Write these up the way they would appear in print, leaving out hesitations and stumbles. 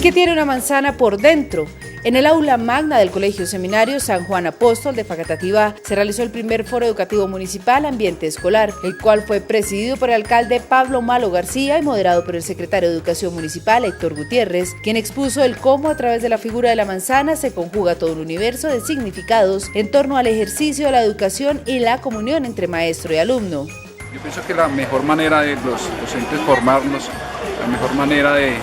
que tiene una manzana por dentro. En el aula magna del Colegio Seminario San Juan Apóstol de Facatativá se realizó el primer foro educativo municipal Ambiente Escolar, el cual fue presidido por el alcalde Pablo Malo García y moderado por el secretario de Educación Municipal Héctor Gutiérrez, quien expuso el cómo a través de la figura de la manzana se conjuga todo un universo de significados en torno al ejercicio de la educación y la comunión entre maestro y alumno. Yo pienso que la mejor manera de los docentes formarnos, la mejor manera de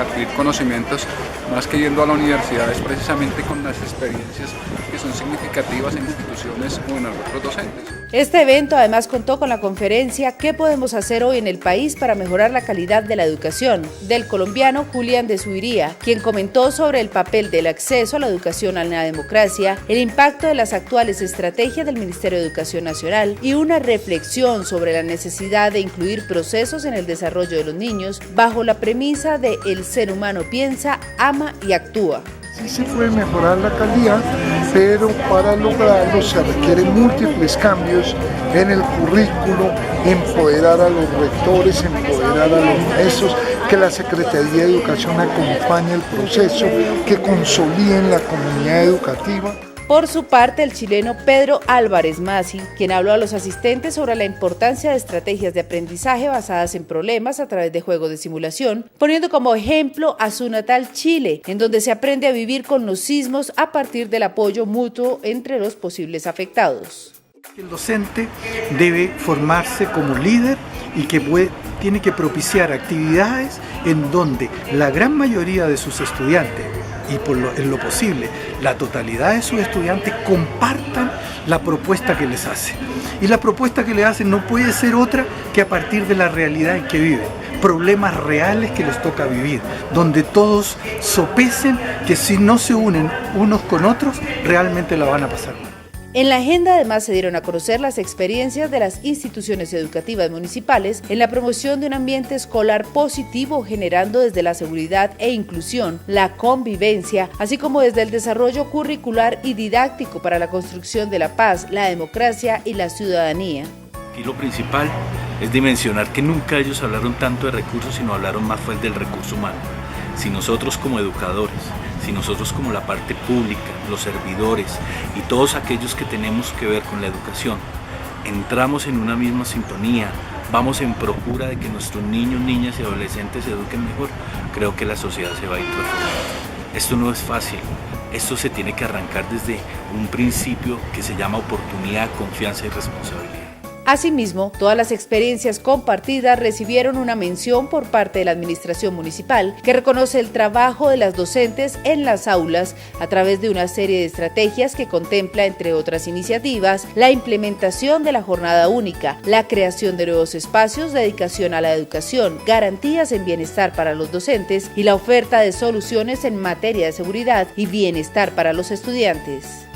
adquirir conocimientos, más que yendo a la universidad, es precisamente con las experiencias que son significativas en instituciones o en otros docentes. Este evento además contó con la conferencia ¿Qué podemos hacer hoy en el país para mejorar la calidad de la educación?, del colombiano Julián de Suiría, quien comentó sobre el papel del acceso a la educación en la democracia, el impacto de las actuales estrategias del Ministerio de Educación Nacional y una reflexión sobre la necesidad de incluir procesos en el desarrollo de los niños bajo la premisa de el ser humano piensa, ama y actúa. Sí se puede mejorar la calidad, pero para lograrlo se requieren múltiples cambios en el currículo, empoderar a los rectores, empoderar a los maestros, que la Secretaría de Educación acompañe el proceso, que consoliden la comunidad educativa. Por su parte, el chileno Pedro Álvarez Masi, quien habló a los asistentes sobre la importancia de estrategias de aprendizaje basadas en problemas a través de juegos de simulación, poniendo como ejemplo a su natal Chile, en donde se aprende a vivir con los sismos a partir del apoyo mutuo entre los posibles afectados. El docente debe formarse como líder y que tiene que propiciar actividades en donde la gran mayoría de sus estudiantes y en lo posible la totalidad de sus estudiantes compartan la propuesta que les hace. Y la propuesta que le hacen no puede ser otra que a partir de la realidad en que viven, problemas reales que les toca vivir, donde todos sopesen que si no se unen unos con otros realmente la van a pasar mal. En la agenda además se dieron a conocer las experiencias de las instituciones educativas municipales en la promoción de un ambiente escolar positivo, generando desde la seguridad e inclusión, la convivencia, así como desde el desarrollo curricular y didáctico para la construcción de la paz, la democracia y la ciudadanía. Aquí lo principal es dimensionar que nunca ellos hablaron tanto de recursos, sino hablaron más fue del recurso humano. Si nosotros como educadores, si nosotros como la parte pública, los servidores y todos aquellos que tenemos que ver con la educación, entramos en una misma sintonía, vamos en procura de que nuestros niños, niñas y adolescentes se eduquen mejor, creo que la sociedad se va a ir transformando. Esto no es fácil, esto se tiene que arrancar desde un principio que se llama oportunidad, confianza y responsabilidad. Asimismo, todas las experiencias compartidas recibieron una mención por parte de la Administración Municipal, que reconoce el trabajo de las docentes en las aulas a través de una serie de estrategias que contempla, entre otras iniciativas, la implementación de la jornada única, la creación de nuevos espacios, dedicación a la educación, garantías en bienestar para los docentes y la oferta de soluciones en materia de seguridad y bienestar para los estudiantes.